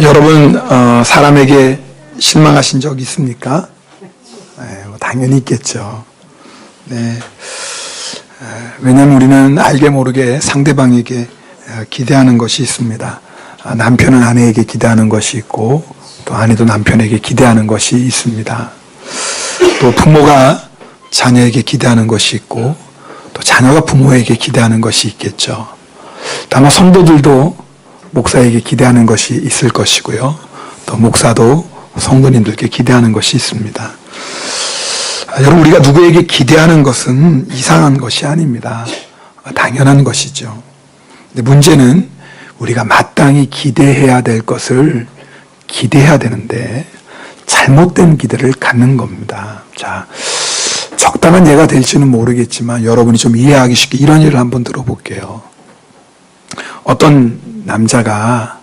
여러분 사람에게 실망하신 적 있습니까? 네, 당연히 있겠죠. 네, 왜냐하면 우리는 알게 모르게 상대방에게 기대하는 것이 있습니다. 남편은 아내에게 기대하는 것이 있고 또 아내도 남편에게 기대하는 것이 있습니다. 또 부모가 자녀에게 기대하는 것이 있고 또 자녀가 부모에게 기대하는 것이 있겠죠. 아마 성도들도 목사에게 기대하는 것이 있을 것이고요. 또 목사도 성도님들께 기대하는 것이 있습니다. 여러분, 우리가 누구에게 기대하는 것은 이상한 것이 아닙니다. 당연한 것이죠. 근데 문제는 우리가 마땅히 기대해야 될 것을 기대해야 되는데 잘못된 기대를 갖는 겁니다. 자, 적당한 예가 될지는 모르겠지만 여러분이 좀 이해하기 쉽게 이런 예를 한번 들어볼게요. 어떤 남자가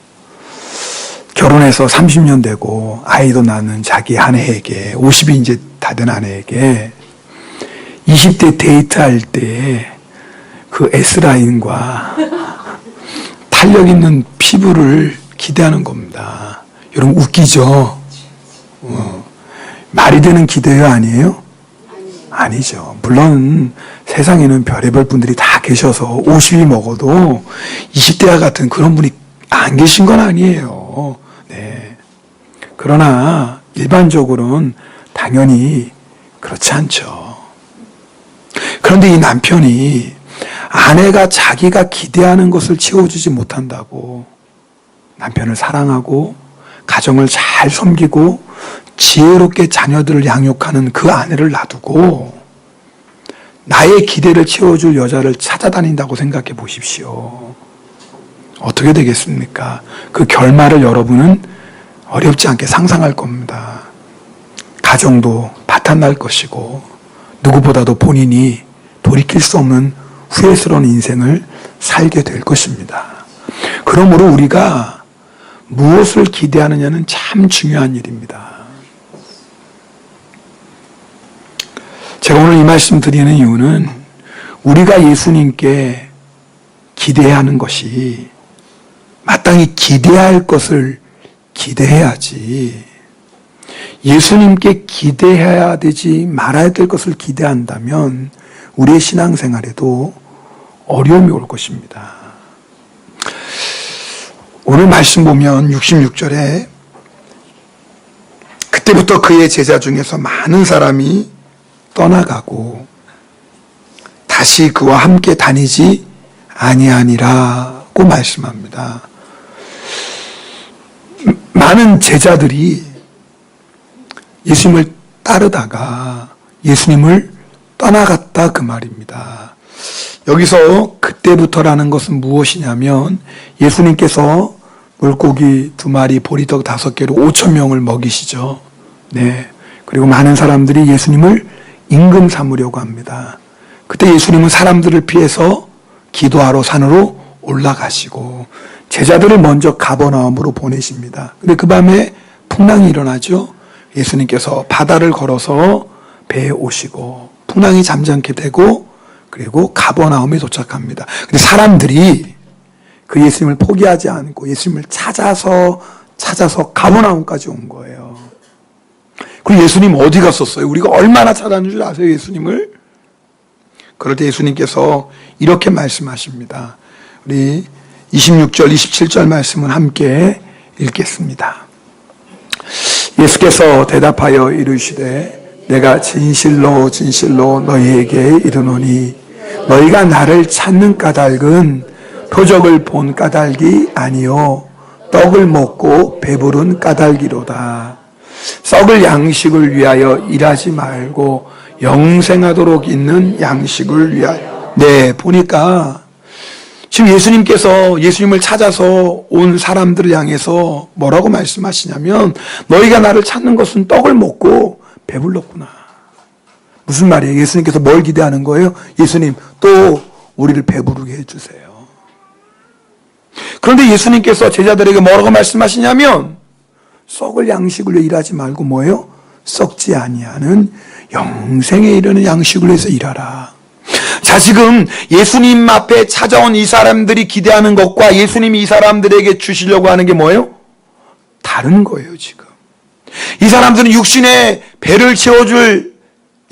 결혼해서 30년 되고 아이도 낳는 자기 아내에게 50이 이제 다 된 아내에게 20대 데이트할 때 그 S라인과 탄력 있는 피부를 기대하는 겁니다. 여러분 웃기죠? 말이 되는 기대요 아니에요? 아니죠. 물론 세상에는 별의별 분들이 다 계셔서 50이 먹어도 20대와 같은 그런 분이 안 계신 건 아니에요. 네. 그러나 일반적으로는 당연히 그렇지 않죠. 그런데 이 남편이 아내가 자기가 기대하는 것을 채워주지 못한다고 남편을 사랑하고 가정을 잘 섬기고 지혜롭게 자녀들을 양육하는 그 아내를 놔두고 나의 기대를 채워줄 여자를 찾아다닌다고 생각해 보십시오. 어떻게 되겠습니까? 그 결말을 여러분은 어렵지 않게 상상할 겁니다. 가정도 파탄날 것이고 누구보다도 본인이 돌이킬 수 없는 후회스러운 인생을 살게 될 것입니다. 그러므로 우리가 무엇을 기대하느냐는 참 중요한 일입니다. 제가 오늘 이 말씀 드리는 이유는 우리가 예수님께 기대해야 하는 것이 마땅히 기대해야 할 것을 기대해야지 예수님께 기대해야 되지 말아야 될 것을 기대한다면 우리의 신앙생활에도 어려움이 올 것입니다. 오늘 말씀 보면 66절에 그때부터 그의 제자 중에서 많은 사람이 떠나가고 다시 그와 함께 다니지 아니하니라고 말씀합니다. 많은 제자들이 예수님을 따르다가 예수님을 떠나갔다 그 말입니다. 여기서 그때부터라는 것은 무엇이냐면 예수님께서 물고기 2마리 보리떡 5개로 5,000명을 먹이시죠. 네. 그리고 많은 사람들이 예수님을 임금 삼으려고 합니다. 그때 예수님은 사람들을 피해서 기도하러 산으로 올라가시고 제자들을 먼저 가버나움으로 보내십니다. 근데 그 밤에 풍랑이 일어나죠. 예수님께서 바다를 걸어서 배에 오시고 풍랑이 잠잠게 되고 그리고 가버나움에 도착합니다. 근데 사람들이 그 예수님을 포기하지 않고 예수님을 찾아서 가버나움까지 온 거예요. 그리고 예수님 어디 갔었어요? 우리가 얼마나 찾았는 줄 아세요? 예수님을? 그럴 때 예수님께서 이렇게 말씀하십니다. 우리 26절, 27절 말씀은 함께 읽겠습니다. 예수께서 대답하여 이르시되 내가 진실로 진실로 너희에게 이르노니 너희가 나를 찾는 까닭은 표적을 본 까닭이 아니요 떡을 먹고 배부른 까닭이로다. 썩을 양식을 위하여 일하지 말고 영생하도록 있는 양식을 위하여. 네, 보니까 지금 예수님께서 예수님을 찾아서 온 사람들을 향해서 뭐라고 말씀하시냐면 너희가 나를 찾는 것은 떡을 먹고 배불렀구나. 무슨 말이에요? 예수님께서 뭘 기대하는 거예요? 예수님 또 우리를 배부르게 해주세요. 그런데 예수님께서 제자들에게 뭐라고 말씀하시냐면 썩을 양식을 위해 일하지 말고 뭐예요? 썩지 아니하는 영생에 이르는 양식을 위해서 일하라. 자, 지금 예수님 앞에 찾아온 이 사람들이 기대하는 것과 예수님이 이 사람들에게 주시려고 하는 게 뭐예요? 다른 거예요, 지금. 이 사람들은 육신의 배를 채워줄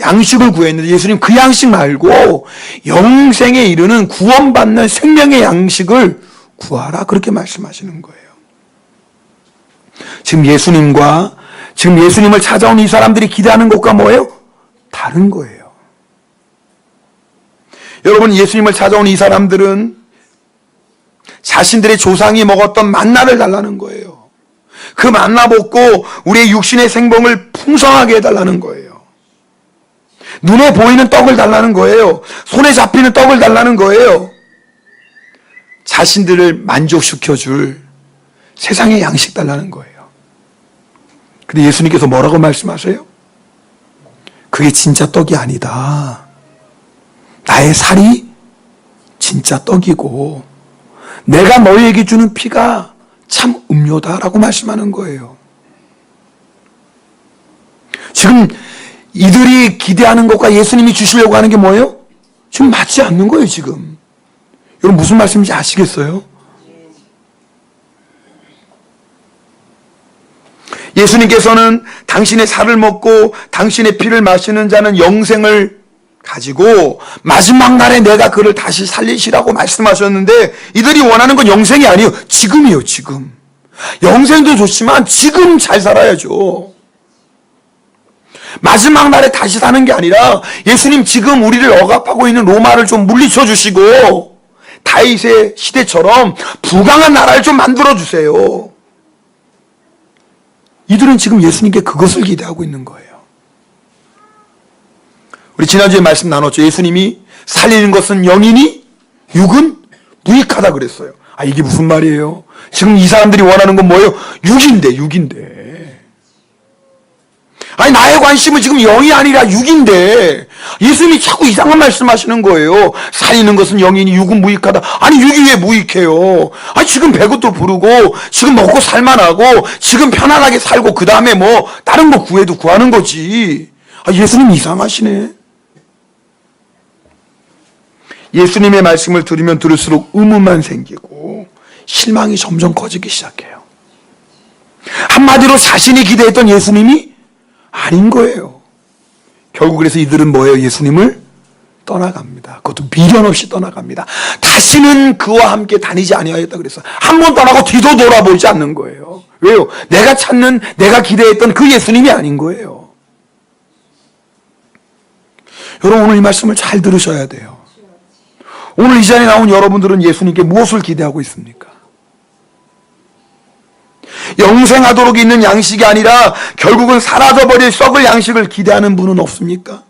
양식을 구했는데 예수님 그 양식 말고 영생에 이르는 구원받는 생명의 양식을 구하라, 그렇게 말씀하시는 거예요. 지금 예수님을 찾아온 이 사람들이 기대하는 것과 뭐예요? 다른 거예요. 여러분, 예수님을 찾아온 이 사람들은 자신들의 조상이 먹었던 만나를 달라는 거예요. 그 만나 먹고 우리의 육신의 생명을 풍성하게 해달라는 거예요. 눈에 보이는 떡을 달라는 거예요. 손에 잡히는 떡을 달라는 거예요. 자신들을 만족시켜줄 세상의 양식 달라는 거예요. 근데 예수님께서 뭐라고 말씀하세요? 그게 진짜 떡이 아니다. 나의 살이 진짜 떡이고 내가 너희에게 주는 피가 참 음료다라고 말씀하는 거예요. 지금 이들이 기대하는 것과 예수님이 주시려고 하는 게 뭐예요? 지금 맞지 않는 거예요, 지금. 여러분, 무슨 말씀인지 아시겠어요? 예수님께서는 당신의 살을 먹고 당신의 피를 마시는 자는 영생을 가지고 마지막 날에 내가 그를 다시 살리시라고 말씀하셨는데 이들이 원하는 건 영생이 아니에요. 지금이에요, 지금. 영생도 좋지만 지금 잘 살아야죠. 마지막 날에 다시 사는 게 아니라 예수님 지금 우리를 억압하고 있는 로마를 좀 물리쳐 주시고 다윗의 시대처럼 부강한 나라를 좀 만들어 주세요. 이들은 지금 예수님께 그것을 기대하고 있는 거예요. 우리 지난주에 말씀 나눴죠. 예수님이 살리는 것은 영이니 육은 무익하다 그랬어요. 아, 이게 무슨 말이에요? 지금 이 사람들이 원하는 건 뭐예요? 육인데. 아니, 나의 관심은 지금 영이 아니라 육인데 예수님이 자꾸 이상한 말씀하시는 거예요. 살리는 것은 영이니 육은 무익하다. 아니, 육이 왜 무익해요? 아니, 지금 배고도 부르고 지금 먹고 살만하고 지금 편안하게 살고 그 다음에 뭐 다른 거 구해도 구하는 거지. 아, 예수님 이상하시네. 예수님의 말씀을 들으면 들을수록 의문만 생기고 실망이 점점 커지기 시작해요. 한마디로 자신이 기대했던 예수님이 아닌 거예요. 결국 그래서 이들은 뭐예요? 예수님을 떠나갑니다. 그것도 미련 없이 떠나갑니다. 다시는 그와 함께 다니지 아니하였다 그랬어요. 한 번 떠나고 뒤도 돌아보지 않는 거예요. 왜요? 내가 찾는, 내가 기대했던 그 예수님이 아닌 거예요. 여러분, 오늘 이 말씀을 잘 들으셔야 돼요. 오늘 이 자리에 나온 여러분들은 예수님께 무엇을 기대하고 있습니까? 영생하도록 있는 양식이 아니라 결국은 사라져버릴 썩을 양식을 기대하는 분은 없습니까?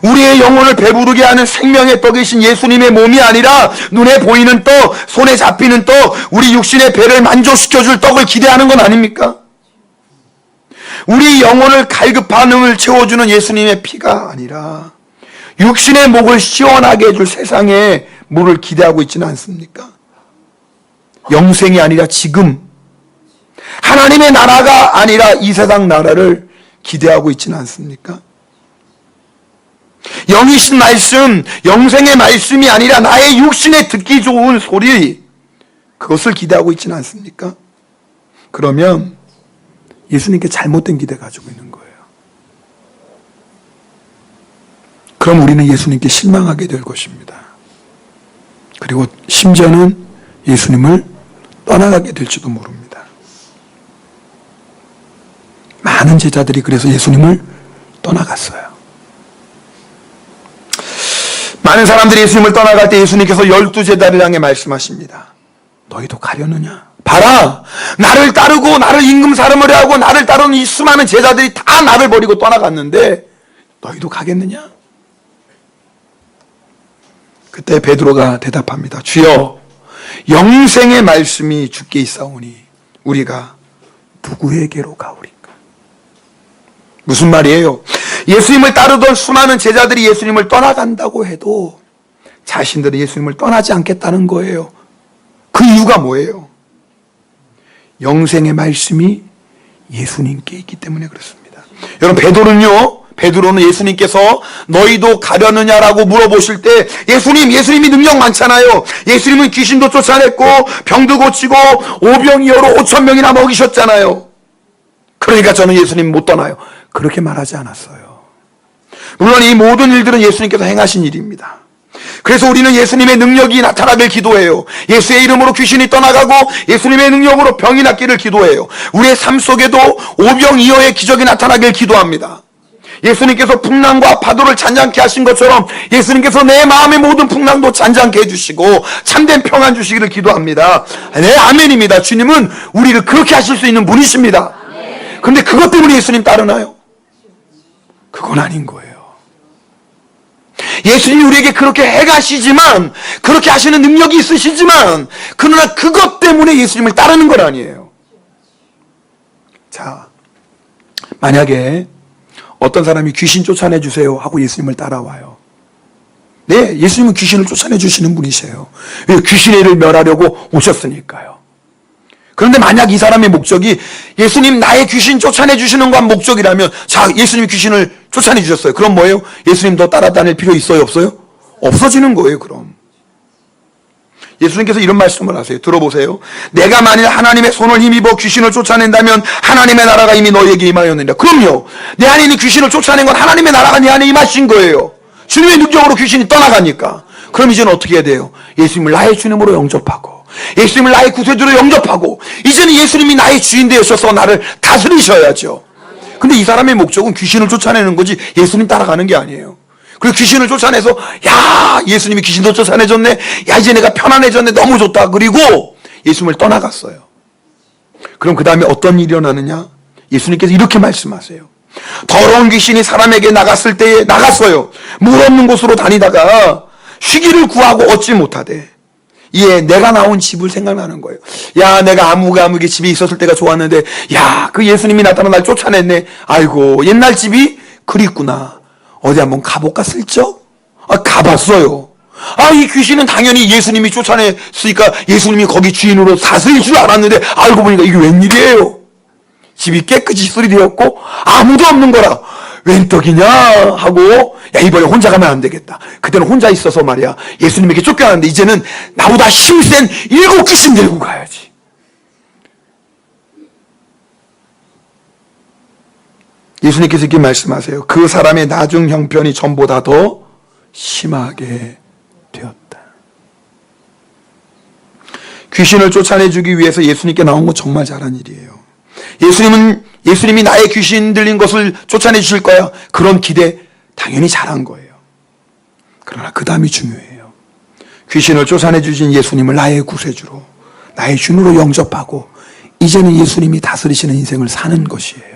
우리의 영혼을 배부르게 하는 생명의 떡이신 예수님의 몸이 아니라 눈에 보이는 떡, 손에 잡히는 떡, 우리 육신의 배를 만족시켜줄 떡을 기대하는 건 아닙니까? 우리 영혼을 갈급함을 채워주는 예수님의 피가 아니라 육신의 목을 시원하게 해줄 세상의 물을 기대하고 있지는 않습니까? 영생이 아니라 지금 하나님의 나라가 아니라 이 세상 나라를 기대하고 있지는 않습니까? 영이신 말씀, 영생의 말씀이 아니라 나의 육신에 듣기 좋은 소리, 그것을 기대하고 있지는 않습니까? 그러면 예수님께 잘못된 기대 가지고 있는 거예요. 그럼 우리는 예수님께 실망하게 될 것입니다. 그리고 심지어는 예수님을 떠나가게 될지도 모릅니다. 많은 제자들이 그래서 예수님을 떠나갔어요. 많은 사람들이 예수님을 떠나갈 때 예수님께서 12제자를 향해 말씀하십니다. 너희도 가려느냐? 봐라! 나를 따르고 나를 임금사름을 하고 나를 따르는 이 수많은 제자들이 다 나를 버리고 떠나갔는데 너희도 가겠느냐? 그때 베드로가 대답합니다. 주여, 영생의 말씀이 주께 있사오니 우리가 누구에게로 가오리까? 무슨 말이에요? 예수님을 따르던 수많은 제자들이 예수님을 떠나간다고 해도 자신들은 예수님을 떠나지 않겠다는 거예요. 그 이유가 뭐예요? 영생의 말씀이 예수님께 있기 때문에 그렇습니다. 여러분, 베드로는 예수님께서 너희도 가려느냐라고 물어보실 때 예수님이 능력 많잖아요. 예수님은 귀신도 쫓아냈고 병도 고치고 오병이어로 5,000명이나 먹이셨잖아요. 그러니까 저는 예수님 못 떠나요. 그렇게 말하지 않았어요. 물론 이 모든 일들은 예수님께서 행하신 일입니다. 그래서 우리는 예수님의 능력이 나타나길 기도해요. 예수의 이름으로 귀신이 떠나가고 예수님의 능력으로 병이 낫기를 기도해요. 우리의 삶 속에도 오병이어의 기적이 나타나길 기도합니다. 예수님께서 풍랑과 파도를 잔잔케 하신 것처럼 예수님께서 내 마음의 모든 풍랑도 잔잔케 해주시고 참된 평안 주시기를 기도합니다. 네, 아멘입니다. 주님은 우리를 그렇게 하실 수 있는 분이십니다. 그런데 그것 때문에 예수님 따르나요? 그건 아닌 거예요. 예수님이 우리에게 그렇게 해가시지만, 그렇게 하시는 능력이 있으시지만, 그러나 그것 때문에 예수님을 따르는 건 아니에요. 자, 만약에 어떤 사람이 귀신 쫓아내주세요 하고 예수님을 따라와요. 네, 예수님은 귀신을 쫓아내주시는 분이세요. 왜? 귀신의 일을 멸하려고 오셨으니까요. 그런데 만약 이 사람의 목적이 예수님 나의 귀신 쫓아내주시는 건 목적이라면, 자, 예수님이 귀신을 쫓아내주셨어요. 그럼 뭐예요? 예수님 더 따라다닐 필요 있어요? 없어요? 없어지는 거예요. 그럼 예수님께서 이런 말씀을 하세요. 들어보세요. 내가 만일 하나님의 손을 힘입어 귀신을 쫓아낸다면 하나님의 나라가 이미 너희에게 임하였느니라. 그럼요, 내 안에 있는 귀신을 쫓아낸 건 하나님의 나라가 내 안에 임하신 거예요. 주님의 능력으로 귀신이 떠나가니까. 그럼 이제는 어떻게 해야 돼요? 예수님을 나의 주님으로 영접하고, 예수님을 나의 구세주로 영접하고, 이제는 예수님이 나의 주인 되셔서 나를 다스리셔야죠. 근데 이 사람의 목적은 귀신을 쫓아내는 거지 예수님 따라가는 게 아니에요. 그리고 귀신을 쫓아내서, 야, 예수님이 귀신도 쫓아내줬네, 야, 이제 내가 편안해졌네, 너무 좋다. 그리고 예수님을 떠나갔어요. 그럼 그 다음에 어떤 일이 일어나느냐? 예수님께서 이렇게 말씀하세요. 더러운 귀신이 사람에게 나갔을 때에 나갔어요. 물 없는 곳으로 다니다가 쉬기를 구하고 얻지 못하되, 예, 내가 나온 집을 생각나는 거예요. 야, 내가 아무개 집에 있었을 때가 좋았는데, 야, 그 예수님이 나타나 날 쫓아냈네. 아이고, 옛날 집이 그립구나. 어디 한번 가볼까 슬쩍? 아, 가봤어요. 아, 이 귀신은 당연히 예수님이 쫓아냈으니까 예수님이 거기 주인으로 다스릴 줄 알았는데, 알고 보니까 이게 웬일이에요? 집이 깨끗이 수리되었고 아무도 없는 거라. 웬 떡이냐 하고, 야, 이번에 혼자 가면 안 되겠다. 그때는 혼자 있어서 말이야, 예수님에게 쫓겨났는데 이제는 나보다 힘센 7 귀신 들고 가야지. 예수님께서 이렇게 말씀하세요. 그 사람의 나중 형편이 전보다 더 심하게 되었다. 귀신을 쫓아내주기 위해서 예수님께 나온 건 정말 잘한 일이에요. 예수님이 나의 귀신 들린 것을 쫓아내 주실 거야, 그런 기대 당연히 잘한 거예요. 그러나 그 다음이 중요해요. 귀신을 쫓아내 주신 예수님을 나의 구세주로, 나의 주인으로 영접하고 이제는 예수님이 다스리시는 인생을 사는 것이에요.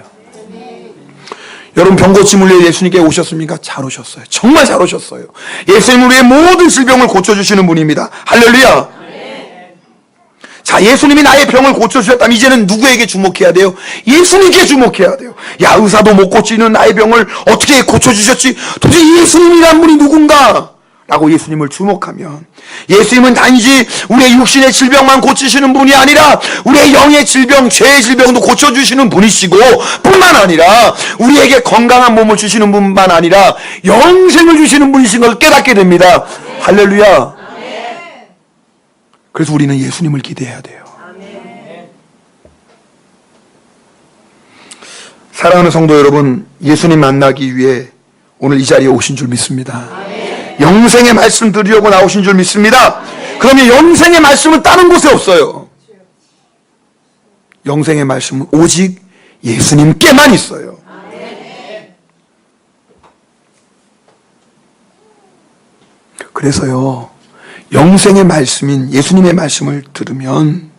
여러분, 병 고침을 위해 예수님께 오셨습니까? 잘 오셨어요. 정말 잘 오셨어요. 예수님은 우리의 모든 질병을 고쳐주시는 분입니다. 할렐루야. 자, 예수님이 나의 병을 고쳐주셨다면 이제는 누구에게 주목해야 돼요? 예수님께 주목해야 돼요. 야, 의사도 못 고치는 나의 병을 어떻게 고쳐주셨지? 도대체 예수님이란 분이 누군가? 라고 예수님을 주목하면, 예수님은 단지 우리의 육신의 질병만 고치시는 분이 아니라 우리의 영의 질병, 죄의 질병도 고쳐주시는 분이시고, 뿐만 아니라 우리에게 건강한 몸을 주시는 분만 아니라 영생을 주시는 분이신 걸 깨닫게 됩니다. 할렐루야. 그래서 우리는 예수님을 기대해야 돼요. 사랑하는 성도 여러분, 예수님 만나기 위해 오늘 이 자리에 오신 줄 믿습니다. 영생의 말씀 들으려고 나오신 줄 믿습니다. 그러면 영생의 말씀은 다른 곳에 없어요. 영생의 말씀은 오직 예수님께만 있어요. 그래서요, 영생의 말씀인 예수님의 말씀을 들으면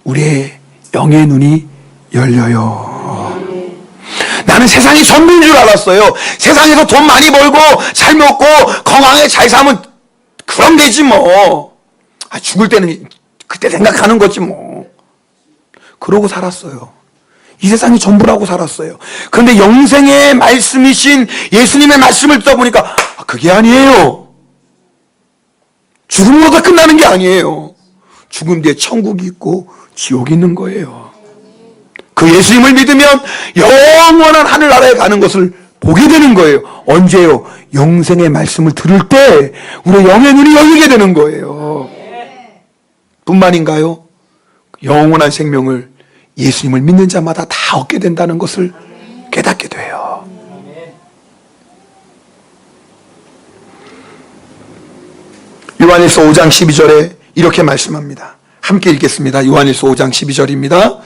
우리의 영의 눈이 열려요. 나는 세상이 전부인 줄 알았어요. 세상에서 돈 많이 벌고 잘 먹고 건강하게 잘 살면 그럼 되지 뭐. 죽을 때는 그때 생각하는 거지 뭐. 그러고 살았어요. 이 세상이 전부라고 살았어요. 그런데 영생의 말씀이신 예수님의 말씀을 듣다 보니까 그게 아니에요. 죽음으로 다 끝나는 게 아니에요. 죽음 뒤에 천국이 있고 지옥이 있는 거예요. 그 예수님을 믿으면 영원한 하늘나라에 가는 것을 보게 되는 거예요. 언제요? 영생의 말씀을 들을 때 우리의 영의 눈이 열리게 되는 거예요. 뿐만인가요? 영원한 생명을 예수님을 믿는 자마다 다 얻게 된다는 것을 깨닫게 돼요. 요한일서 5장 12절에 이렇게 말씀합니다. 함께 읽겠습니다. 요한일서 5장 12절입니다.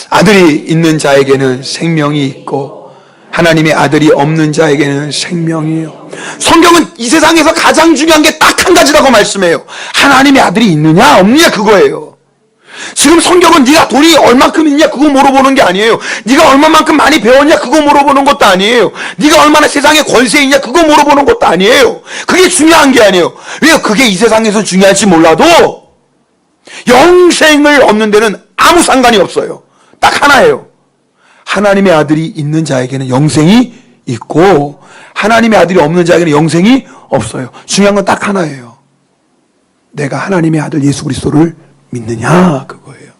아들이 있는 자에게는 생명이 있고 하나님의 아들이 없는 자에게는 생명이요. 성경은 이 세상에서 가장 중요한 게 딱 한 가지라고 말씀해요. 하나님의 아들이 있느냐 없느냐 그거예요. 지금 성경은 네가 돈이 얼만큼 있냐 그거 물어보는 게 아니에요. 네가 얼마만큼 많이 배웠냐 그거 물어보는 것도 아니에요. 네가 얼마나 세상에 권세 있냐 그거 물어보는 것도 아니에요. 그게 중요한 게 아니에요. 왜요? 그게 이 세상에서 중요할지 몰라도 영생을 얻는 데는 아무 상관이 없어요. 딱 하나예요. 하나님의 아들이 있는 자에게는 영생이 있고 하나님의 아들이 없는 자에게는 영생이 없어요. 중요한 건 딱 하나예요. 내가 하나님의 아들 예수 그리스도를 믿느냐 그거예요.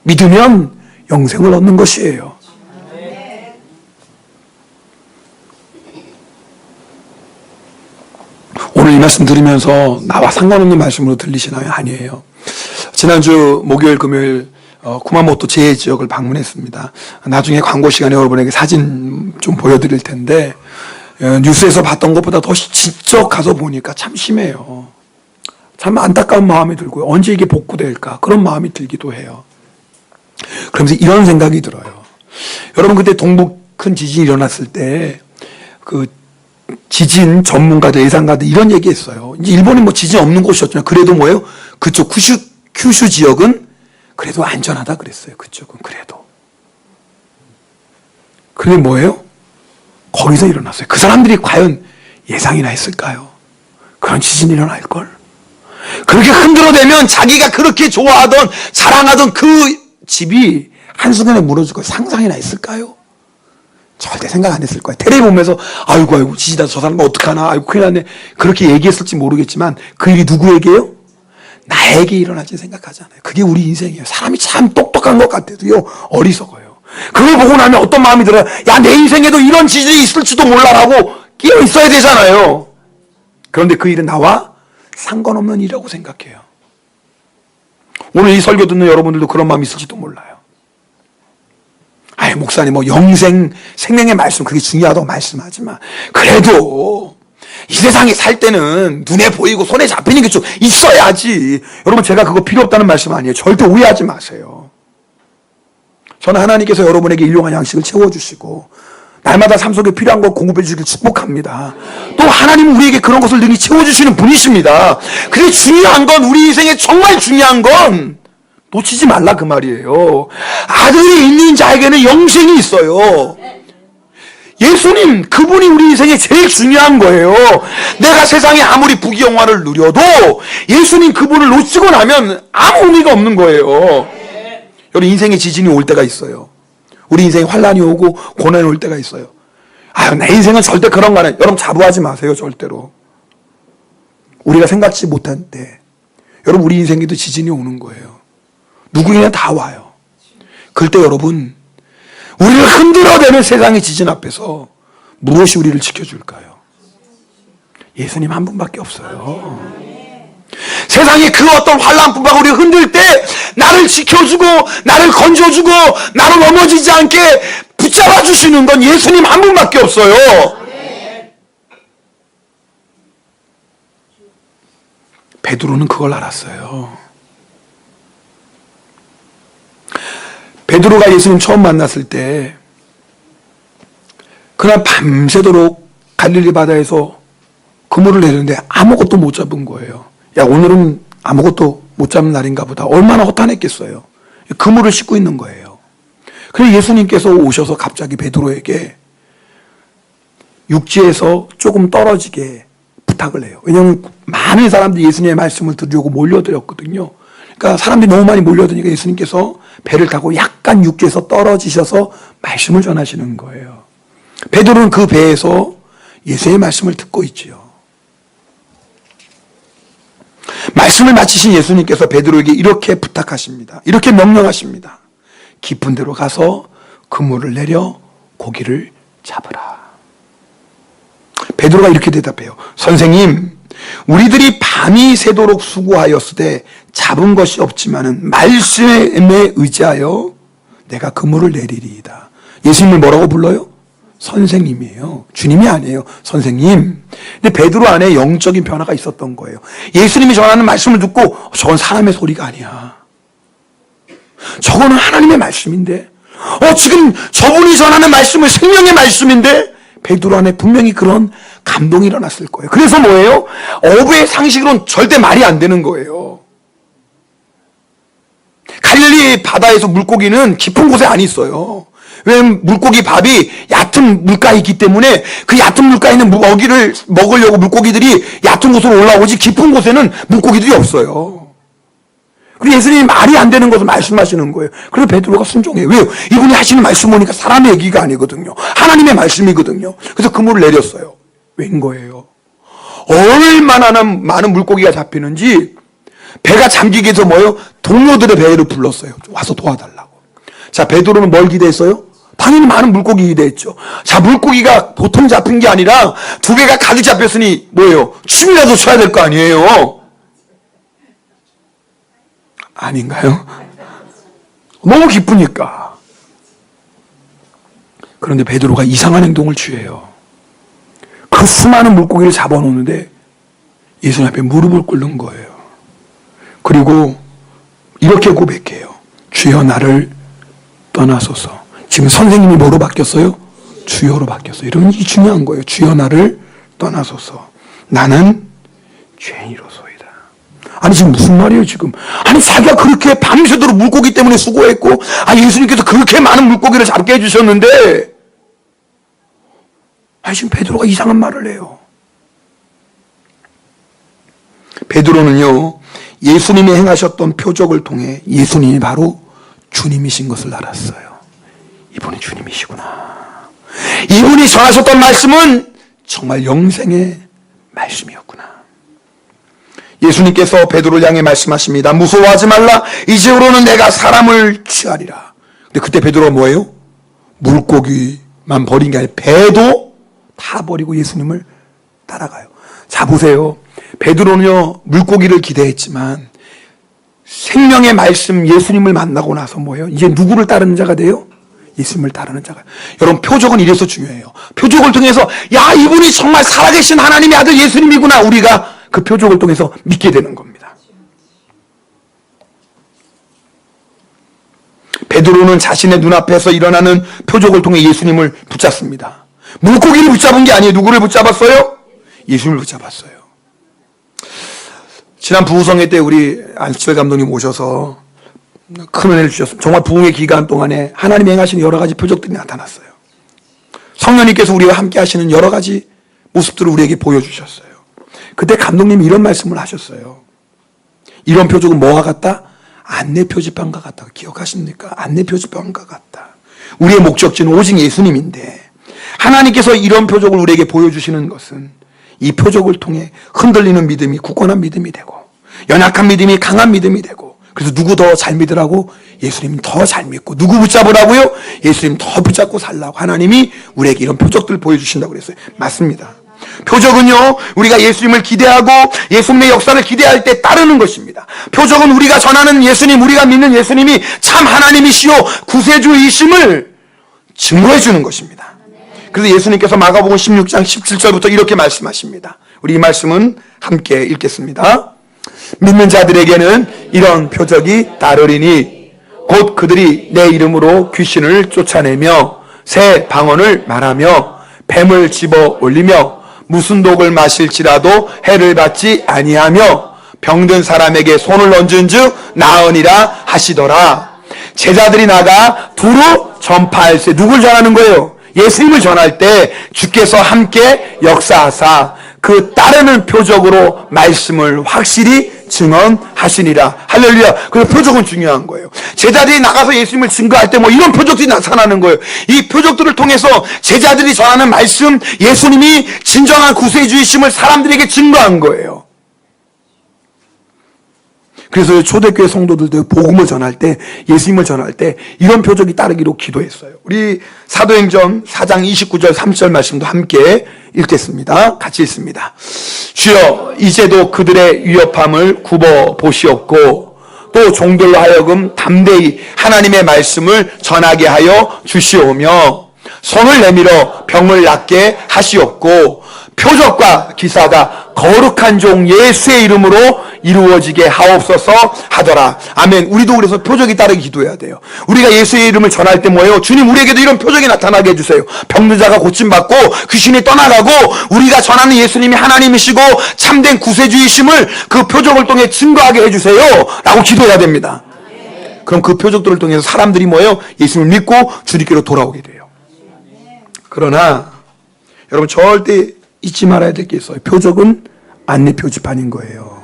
믿으면 영생을 얻는 것이에요. 오늘 이 말씀 들으면서 나와 상관없는 말씀으로 들리시나요? 아니에요. 지난주 목요일 금요일 구마모토 재해지역을 방문했습니다. 나중에 광고 시간에 여러분에게 사진 좀 보여드릴 텐데 뉴스에서 봤던 것보다 더 직접 가서 보니까 참 심해요. 참 안타까운 마음이 들고요. 언제 이게 복구될까 그런 마음이 들기도 해요. 그러면서 이런 생각이 들어요. 여러분 그때 동북 큰 지진이 일어났을 때 그 지진 전문가들 예상가들 이런 얘기했어요. 이제 일본이 뭐 지진 없는 곳이었잖아요. 그래도 뭐예요? 그쪽 큐슈 지역은 그래도 안전하다 그랬어요. 그쪽은 그래도. 그게 뭐예요? 거기서 일어났어요. 그 사람들이 과연 예상이나 했을까요? 그런 지진이 일어날걸? 그렇게 흔들어대면 자기가 그렇게 좋아하던 자랑하던 그 집이 한순간에 무너질 걸 상상이나 했을까요? 절대 생각 안 했을 거예요. 텔레비 보면서 아이고 지지다 저 사람 어떡하나 아이고 큰일 났네 그렇게 얘기했을지 모르겠지만 그 일이 누구에게요? 나에게 일어날지 생각하잖아요. 그게 우리 인생이에요. 사람이 참 똑똑한 것 같아도요 어리석어요. 그걸 보고 나면 어떤 마음이 들어요? 야, 내 인생에도 이런 지진이 있을지도 몰라라고 끼어 있어야 되잖아요. 그런데 그 일은 나와 상관없는 일이라고 생각해요. 오늘 이 설교 듣는 여러분들도 그런 마음이 있을지도 몰라요. 아이 목사님 뭐 영생 생명의 말씀 그게 중요하다고 말씀하지만 그래도 이 세상에 살 때는 눈에 보이고 손에 잡히는 게 좀 있어야지. 여러분 제가 그거 필요 없다는 말씀 아니에요. 절대 오해하지 마세요. 저는 하나님께서 여러분에게 일용할 양식을 채워주시고 날마다 삶 속에 필요한 걸 공급해 주시길 축복합니다. 또 하나님은 우리에게 그런 것을 능히 채워주시는 분이십니다. 그래 중요한 건 우리 인생에 정말 중요한 건 놓치지 말라 그 말이에요. 아들이 있는 자에게는 영생이 있어요. 예수님 그분이 우리 인생에 제일 중요한 거예요. 내가 세상에 아무리 부귀영화를 누려도 예수님 그분을 놓치고 나면 아무 의미가 없는 거예요. 여러분 인생에 지진이 올 때가 있어요. 우리 인생에 환란이 오고 고난이 올 때가 있어요. 아유 내 인생은 절대 그런 거 아니에요. 여러분 자부하지 마세요. 절대로. 우리가 생각지 못한 때 여러분 우리 인생에도 지진이 오는 거예요. 누구나 다 와요. 그럴 때 여러분 우리를 흔들어대는 세상의 지진 앞에서 무엇이 우리를 지켜줄까요? 예수님 한 분밖에 없어요. 세상에 그 어떤 환란풍파가 우리를 흔들 때 나를 지켜주고 나를 건져주고 나를 넘어지지 않게 붙잡아 주시는 건 예수님 한 분밖에 없어요. 베드로는 그걸 알았어요. 베드로가 예수님 처음 만났을 때 그날 밤새도록 갈릴리 바다에서 그물을 내렸는데 아무것도 못 잡은 거예요. 야 오늘은 아무것도 못 잡는 날인가 보다. 얼마나 허탄했겠어요. 그물을 싣고 있는 거예요. 그래서 예수님께서 오셔서 갑자기 베드로에게 육지에서 조금 떨어지게 부탁을 해요. 왜냐하면 많은 사람들이 예수님의 말씀을 들으려고 몰려들었거든요. 그러니까 사람들이 너무 많이 몰려드니까 예수님께서 배를 타고 약간 육지에서 떨어지셔서 말씀을 전하시는 거예요. 베드로는 그 배에서 예수의 말씀을 듣고 있지요. 말씀을 마치신 예수님께서 베드로에게 이렇게 부탁하십니다. 이렇게 명령하십니다. 깊은 데로 가서 그물을 내려 고기를 잡으라. 베드로가 이렇게 대답해요. 선생님, 우리들이 밤이 새도록 수고하였으되 잡은 것이 없지만은 말씀에 의지하여 내가 그물을 내리리이다. 예수님을 뭐라고 불러요? 선생님이에요. 주님이 아니에요. 선생님. 근데 베드로 안에 영적인 변화가 있었던 거예요. 예수님이 전하는 말씀을 듣고 저건 사람의 소리가 아니야. 저거는 하나님의 말씀인데. 지금 저분이 전하는 말씀은 생명의 말씀인데. 베드로 안에 분명히 그런 감동이 일어났을 거예요. 그래서 뭐예요? 어부의 상식으로는 절대 말이 안 되는 거예요. 갈릴리 바다에서 물고기는 깊은 곳에 안 있어요. 왜냐면 물고기 밥이 얕은 물가에 있기 때문에 그 얕은 물가에 있는 먹이를 먹으려고 물고기들이 얕은 곳으로 올라오지 깊은 곳에는 물고기들이 없어요. 그리고 예수님이 말이 안 되는 것을 말씀하시는 거예요. 그래서 베드로가 순종해요. 왜요? 이분이 하시는 말씀 보니까 사람의 얘기가 아니거든요. 하나님의 말씀이거든요. 그래서 그물을 내렸어요. 웬 거예요? 얼마나 많은 물고기가 잡히는지 배가 잠기게 해서 뭐예요? 동료들의 배를 불렀어요. 와서 도와달라고. 자, 베드로는 뭘 기대했어요? 당연히 많은 물고기 기대했죠. 자, 물고기가 보통 잡힌 게 아니라 두 배가 가득 잡혔으니 뭐예요? 춤이라도 춰야 될 거 아니에요? 아닌가요? 너무 기쁘니까. 그런데 베드로가 이상한 행동을 취해요. 그 수많은 물고기를 잡아놓는데 예수님 앞에 무릎을 꿇는 거예요. 그리고 이렇게 고백해요. 주여 나를 떠나소서. 지금 선생님이 뭐로 바뀌었어요? 주여로 바뀌었어요. 이런 게 중요한 거예요. 주여 나를 떠나소서. 나는 죄인이로소이다. 아니 지금 무슨 말이에요 지금? 아니 자기가 그렇게 밤새도록 물고기 때문에 수고했고 예수님께서 그렇게 많은 물고기를 잡게 해주셨는데 지금 베드로가 이상한 말을 해요. 베드로는요 예수님이 행하셨던 표적을 통해 예수님이 바로 주님이신 것을 알았어요. 이분이 주님이시구나. 이분이 전하셨던 말씀은 정말 영생의 말씀이었구나. 예수님께서 베드로를 향해 말씀하십니다. 무서워하지 말라. 이제부로는 내가 사람을 취하리라. 근데 그때 베드로가 뭐예요? 물고기만 버린 게 아니라 배도 다 버리고 예수님을 따라가요. 자 보세요. 베드로는요 물고기를 기대했지만 생명의 말씀 예수님을 만나고 나서 뭐예요? 이제 누구를 따르는 자가 돼요? 예수님을 따르는 자가. 여러분 표적은 이래서 중요해요. 표적을 통해서 이분이 정말 살아계신 하나님의 아들 예수님이구나. 우리가 그 표적을 통해서 믿게 되는 겁니다. 베드로는 자신의 눈앞에서 일어나는 표적을 통해 예수님을 붙잡습니다. 물고기를 붙잡은 게 아니에요. 누구를 붙잡았어요? 예수님을 붙잡았어요. 지난 부흥성회 때 우리 안치철 감독님 오셔서 큰 은혜를 주셨습니다. 정말 부흥의 기간 동안에 하나님이 행하시는 여러 가지 표적들이 나타났어요. 성령님께서 우리와 함께 하시는 여러 가지 모습들을 우리에게 보여주셨어요. 그때 감독님이 이런 말씀을 하셨어요. 이런 표적은 뭐와 같다? 안내 표지판과 같다. 기억하십니까? 안내 표지판과 같다. 우리의 목적지는 오직 예수님인데 하나님께서 이런 표적을 우리에게 보여주시는 것은 이 표적을 통해 흔들리는 믿음이 굳건한 믿음이 되고 연약한 믿음이 강한 믿음이 되고 그래서 누구 더 잘 믿으라고? 예수님 더 잘 믿고 누구 붙잡으라고요? 예수님 더 붙잡고 살라고 하나님이 우리에게 이런 표적들을 보여주신다고 그랬어요. 맞습니다. 표적은요 우리가 예수님을 기대하고 예수님의 역사를 기대할 때 따르는 것입니다. 표적은 우리가 전하는 예수님, 우리가 믿는 예수님이 참 하나님이시요 구세주이심을 증거해 주는 것입니다. 그래서 예수님께서 마가복음 16장 17절부터 이렇게 말씀하십니다. 우리 이 말씀은 함께 읽겠습니다. 믿는 자들에게는 이런 표적이 따르리니 곧 그들이 내 이름으로 귀신을 쫓아내며 새 방언을 말하며 뱀을 집어 올리며 무슨 독을 마실지라도 해를 받지 아니하며 병든 사람에게 손을 얹은즉 나으니라 하시더라. 제자들이 나가 두루 전파할세. 누굴 전하는 거예요? 예수님을 전할 때 주께서 함께 역사하사 그 따르는 표적으로 말씀을 확실히 증언하시니라. 할렐루야. 그래서 표적은 중요한 거예요. 제자들이 나가서 예수님을 증거할 때 이런 표적들이 나타나는 거예요. 이 표적들을 통해서 제자들이 전하는 말씀, 예수님이 진정한 구세주이심을 사람들에게 증거한 거예요. 그래서 초대교회 성도들도 복음을 전할 때, 예수님을 전할 때 이런 표적이 따르기로 기도했어요. 우리 사도행전 4장 29절 30절 말씀도 함께 읽겠습니다. 같이 읽습니다. 주여 이제도 그들의 위협함을 굽어 보시옵고 또 종들로 하여금 담대히 하나님의 말씀을 전하게 하여 주시오며 손을 내밀어 병을 낫게 하시옵고 표적과 기사가 거룩한 종 예수의 이름으로 이루어지게 하옵소서 하더라. 아멘. 우리도 그래서 표적이 따르게 기도해야 돼요. 우리가 예수의 이름을 전할 때 뭐예요? 주님 우리에게도 이런 표적이 나타나게 해주세요. 병든 자가 고침받고 귀신이 떠나가고 우리가 전하는 예수님이 하나님이시고 참된 구세주이심을 그 표적을 통해 증거하게 해주세요 라고 기도해야 됩니다. 그럼 그 표적들을 통해서 사람들이 뭐예요? 예수님을 믿고 주님께로 돌아오게 돼요. 그러나 여러분 절대 잊지 말아야 될 게 있어요. 표적은 안내 표지판인 거예요.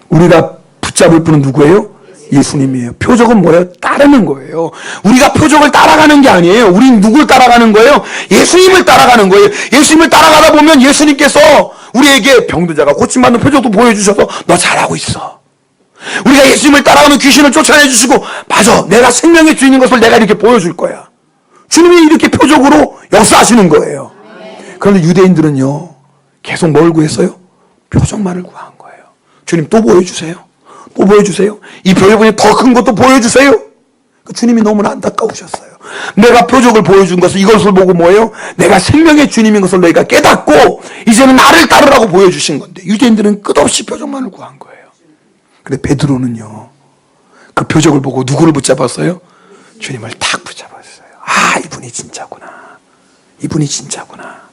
우리가 붙잡을 분은 누구예요? 예수님이에요. 표적은 뭐예요? 따르는 거예요. 우리가 표적을 따라가는 게 아니에요. 우린 누굴 따라가는 거예요? 예수님을 따라가는 거예요. 예수님을 따라가다 보면 예수님께서 우리에게 병든 자가 고침받는 표적도 보여주셔서 너 잘하고 있어. 우리가 예수님을 따라가면 귀신을 쫓아내주시고 맞아 내가 생명의 주인인 것을 내가 이렇게 보여줄 거야. 주님이 이렇게 표적으로 역사하시는 거예요. 그런데 유대인들은요 계속 뭘 구했어요? 표적만을 구한 거예요. 주님 또 보여주세요. 또 보여주세요. 이 표적이 더 큰 것도 보여주세요. 주님이 너무나 안타까우셨어요. 내가 표적을 보여준 것을 이것을 보고 뭐예요? 내가 생명의 주님인 것을 너희가 깨닫고 이제는 나를 따르라고 보여주신 건데 유대인들은 끝없이 표적만을 구한 거예요. 근데 베드로는요 그 표적을 보고 누구를 붙잡았어요? 주님을 탁 붙잡았어요. 아 이분이 진짜구나. 이분이 진짜구나.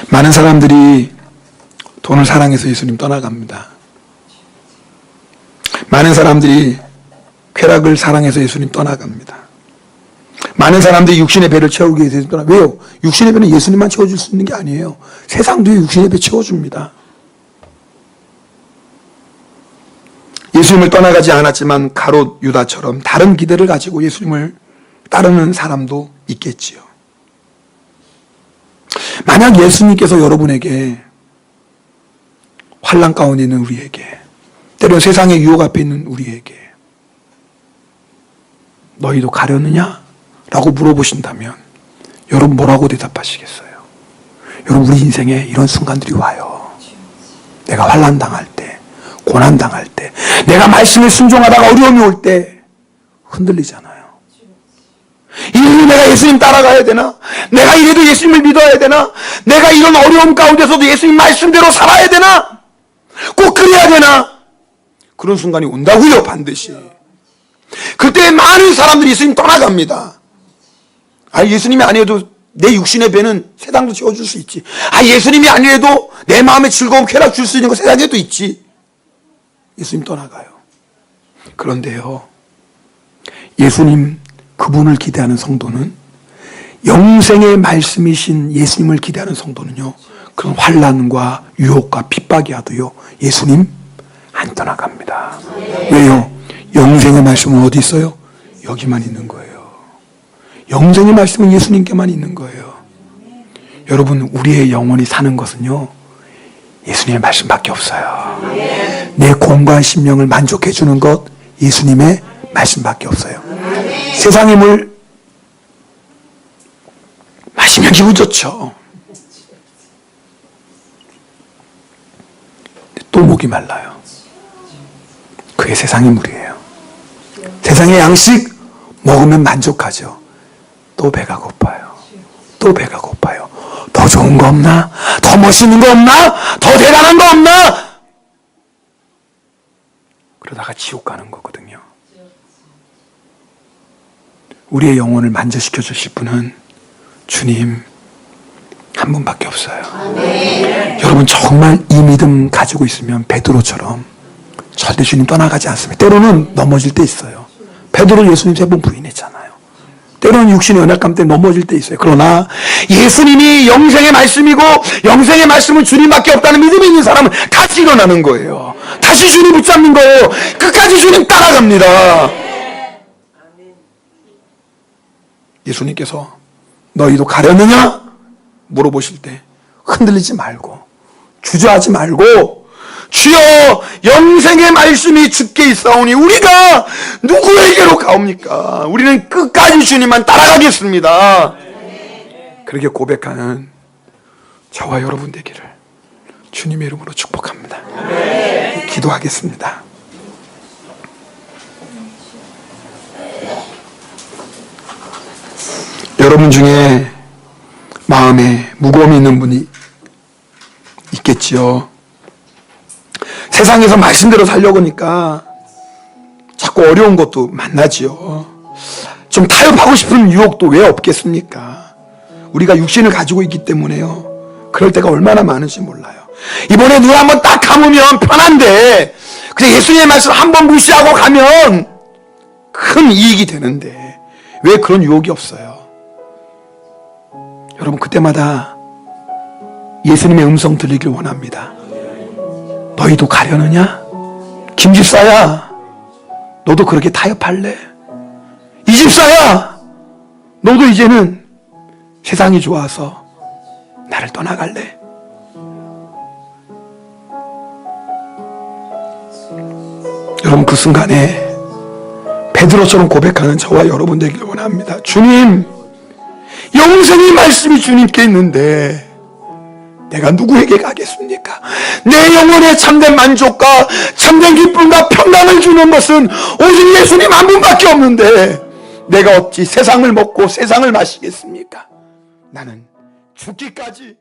많은 사람들이 돈을 사랑해서 예수님 떠나갑니다. 많은 사람들이 쾌락을 사랑해서 예수님 떠나갑니다. 많은 사람들이 육신의 배를 채우기 위해서 떠나갑니다. 왜요? 육신의 배는 예수님만 채워줄 수 있는 게 아니에요. 세상도 육신의 배 채워줍니다. 예수님을 떠나가지 않았지만 가롯 유다처럼 다른 기대를 가지고 예수님을 따르는 사람도 있겠지요. 만약 예수님께서 여러분에게 환난 가운데 있는 우리에게 때론 세상의 유혹 앞에 있는 우리에게 너희도 가려느냐? 라고 물어보신다면 여러분 뭐라고 대답하시겠어요? 여러분 우리 인생에 이런 순간들이 와요. 내가 환난 당할 때 고난 당할 때 내가 말씀에 순종하다가 어려움이 올 때 흔들리잖아요. 이래도 내가 예수님 따라가야 되나? 내가 이래도 예수님을 믿어야 되나? 내가 이런 어려움 가운데서도 예수님 말씀대로 살아야 되나? 꼭 그래야 되나? 그런 순간이 온다고요. 반드시. 그때 많은 사람들이 예수님 떠나갑니다. 아 예수님이 아니어도 내 육신의 배는 세상도 채워줄 수 있지. 아 예수님이 아니래도 내 마음에 즐거움 쾌락 줄 수 있는 거 세상에도 있지. 예수님 떠나가요. 그런데요 예수님 그분을 기대하는 성도는 영생의 말씀이신 예수님을 기대하는 성도는요 그런 환난과 유혹과 핍박이 와도요 예수님 안 떠나갑니다. 왜요? 영생의 말씀은 어디 있어요? 여기만 있는 거예요. 영생의 말씀은 예수님께만 있는 거예요. 여러분 우리의 영혼이 사는 것은요 예수님의 말씀밖에 없어요. 내 공간 심령을 만족해 주는 것 예수님의 말씀밖에 없어요. 세상의 물 마시면 기분 좋죠. 또 목이 말라요. 그게 세상의 물이에요. 세상의 양식 먹으면 만족하죠. 또 배가 고파요. 또 배가 고파요. 더 좋은 거 없나? 더 멋있는 거 없나? 더 대단한 거 없나? 그러다가 지옥 가는 거거든요. 우리의 영혼을 만져시켜 주실 분은 주님 한 분밖에 없어요. 여러분 정말 이 믿음 가지고 있으면 베드로처럼 절대 주님 떠나가지 않습니다. 때로는 넘어질 때 있어요. 베드로 예수님 3번 부인했잖아요. 때로는 육신의 연약감 때문에 넘어질 때 있어요. 그러나 예수님이 영생의 말씀이고 영생의 말씀은 주님밖에 없다는 믿음이 있는 사람은 다시 일어나는 거예요. 다시 주님 붙잡는 거예요. 끝까지 주님 따라갑니다. 예수님께서 너희도 가려느냐? 물어보실 때 흔들리지 말고 주저하지 말고 주여 영생의 말씀이 주께 있사오니 우리가 누구에게로 가옵니까? 우리는 끝까지 주님만 따라가겠습니다. 그렇게 고백하는 저와 여러분 되기를 주님의 이름으로 축복합니다. 기도하겠습니다. 여러분 중에 마음에 무거움이 있는 분이 있겠지요. 세상에서 말씀대로 살려고 하니까 자꾸 어려운 것도 만나지요. 좀 타협하고 싶은 유혹도 왜 없겠습니까? 우리가 육신을 가지고 있기 때문에요. 그럴 때가 얼마나 많은지 몰라요. 이번에 눈 한번 딱 감으면 편한데 그냥 예수님의 말씀 한번 무시하고 가면 큰 이익이 되는데 왜 그런 유혹이 없어요? 여러분 그때마다 예수님의 음성 들리길 원합니다. 너희도 가려느냐? 김집사야, 너도 그렇게 타협할래? 이집사야, 너도 이제는 세상이 좋아서 나를 떠나갈래? 여러분 그 순간에 베드로처럼 고백하는 저와 여러분 되길 원합니다. 주님, 영생의 말씀이 주님께 있는데 내가 누구에게 가겠습니까? 내 영혼의 참된 만족과 참된 기쁨과 평강을 주는 것은 오직 예수님 한 분밖에 없는데 내가 어찌 세상을 먹고 세상을 마시겠습니까? 나는 죽기까지